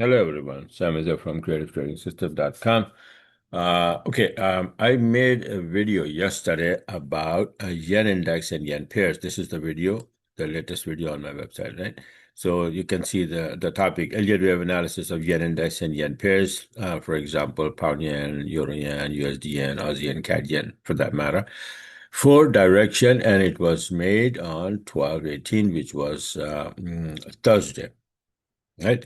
Hello, everyone. Sam is here from creativetradingsystems.com. I made a video yesterday about a yen index and yen pairs. This is the video, the latest video on my website, right? So you can see the topic, Elliott wave analysis of yen index and yen pairs. For example, pound yen, euro yen, USD yen, Aussie yen, CAD yen, for that matter. For direction, and it was made on 12/18, which was Thursday. Right.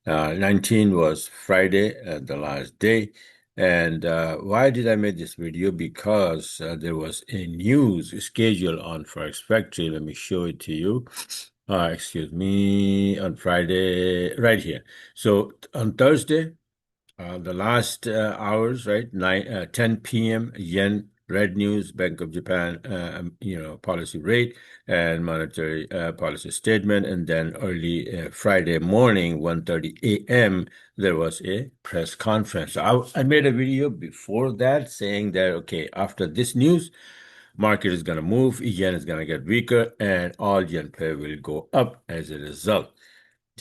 19 was Friday, the last day. And why did I make this video? Because there was a news schedule on Forex Factory. Let me show it to you. Excuse me, on Friday, right here. So on Thursday, the last hours, right? 10 p.m. yen, red news, Bank of Japan, policy rate and monetary policy statement, and then early Friday morning, 1:30 a.m. there was a press conference. So I made a video before that saying that okay, after this news, market is going to move, yen is going to get weaker, and all yen pair will go up as a result.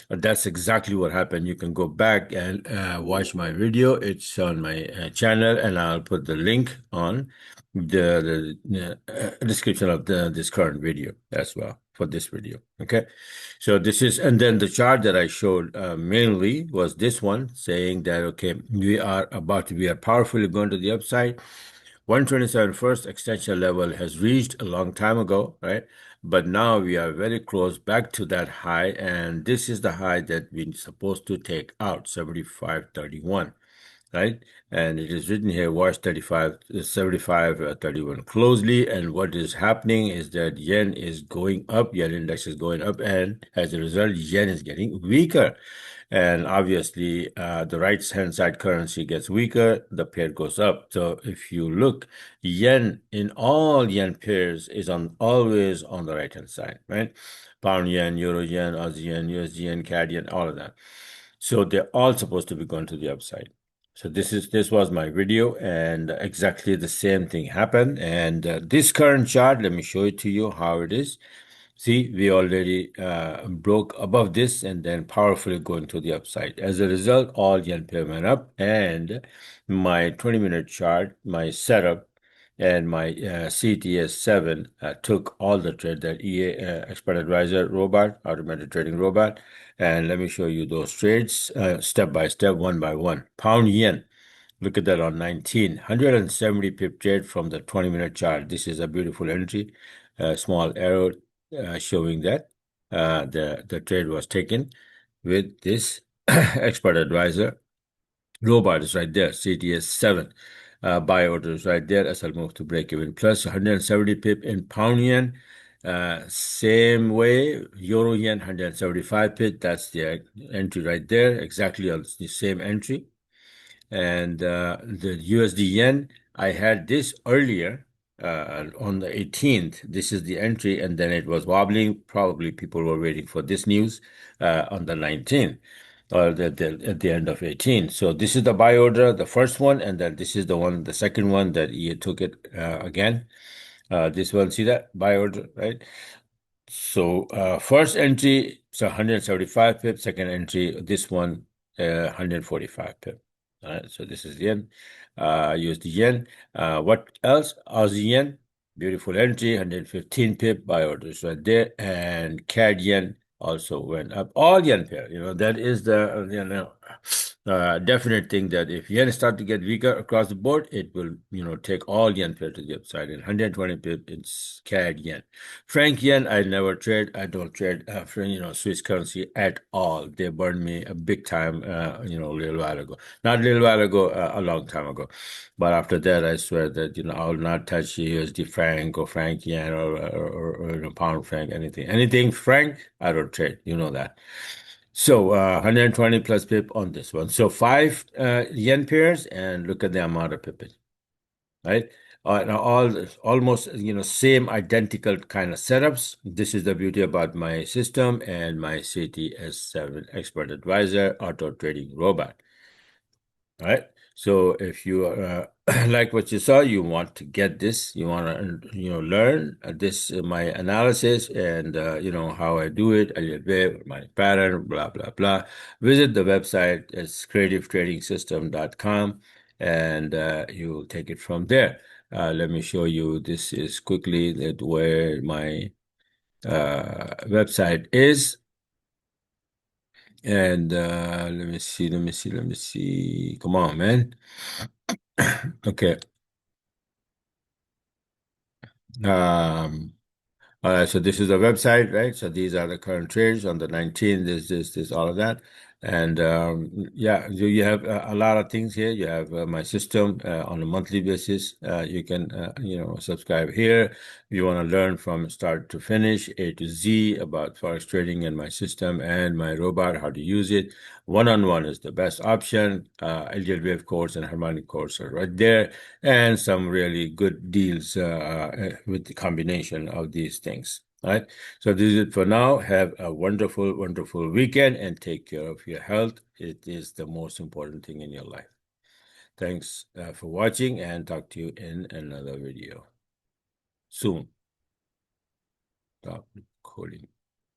That's exactly what happened. You can go back and watch my video. It's on my channel, and I'll put the link on the description of this current video as well for this video. Okay, so this is, and then the chart that I showed mainly was this one saying that okay, we are powerfully going to the upside. 127 first extension level has reached a long time ago, right? But now we are very close back to that high, and this is the high that we're supposed to take out, 75.31, right? And it is written here, watch 75.31 closely. And what is happening is that yen is going up, yen index is going up, and as a result, yen is getting weaker. And obviously, the right-hand side currency gets weaker, the pair goes up. So if you look, yen in all yen pairs is always on the right-hand side, right? Pound yen, euro yen, Aussie yen, USD yen, CAD yen, all of that. So they're all supposed to be going to the upside. So this was my video, and exactly the same thing happened. And this current chart, let me show it to you how it is. See, we already broke above this and then powerfully going to the upside. As a result, all yen pair went up, and my 20-minute chart, my setup, and my CTS7 took all the trade that EA Expert Advisor robot, automated trading robot. And let me show you those trades step by step, one by one. Pound yen. Look at that on 19, 170 pip trade from the 20-minute chart. This is a beautiful entry, a small arrow showing that the trade was taken with this expert advisor. Robot is right there, CTS 7. Buy order is right there. SL move to break even plus 170 pip in pound yen. Same way, euro yen 175 pip. That's the entry right there, exactly on the same entry. And the USD yen, I had this earlier on the 18th. This is the entry, and then it was wobbling. Probably people were waiting for this news on the 19th or at the end of 18. So this is the buy order, the first one, and then this is the one, the second one that he took it again. This one, see that buy order, right? So first entry, so 175 pip. Second entry, this one, 145 pip. All right, so this is yen, USD yen. What else? Aussie yen, beautiful entry, 115 pip, buy orders right there. And CAD yen also went up. All yen pair, that is the, definite thing that if yen start to get weaker across the board, it will, take all yen pair to the upside. And 120 pip in CAD yen. Franc yen, I never trade. I don't trade, Swiss currency at all. They burned me a big time, a little while ago. Not a little while ago, a long time ago. But after that, I swear that, I'll not touch USD franc or franc yen or pound franc, anything. Anything franc, I don't trade. You know that. So 120 plus pip on this one. So five yen pairs, and look at the amount of pip, right? Now almost same identical kind of setups. This is the beauty about my system and my CTS7 expert advisor auto trading robot. All right. So if you like what you saw, you want to get this, you want to learn this my analysis and how I do it, a little bit, my pattern, blah blah blah. Visit the website. It's creativetrading.system.com, and you'll take it from there. Let me show you. This is quickly that where my website is. And let me see. Come on, man. Okay. Um, so this is the website, right? So these are the current trades on the 19th, this, all of that. And yeah, so you have a lot of things here. You have my system on a monthly basis. You can, subscribe here. If you want to learn from start to finish, A to Z about Forex trading and my system and my robot, how to use it. One-on-one is the best option. AUDJPY course and harmonic course are right there, and some really good deals with the combination of these things. All right. So this is it for now. Have a wonderful, wonderful weekend and take care of your health. It is the most important thing in your life. Thanks for watching and talk to you in another video soon. Stop recording.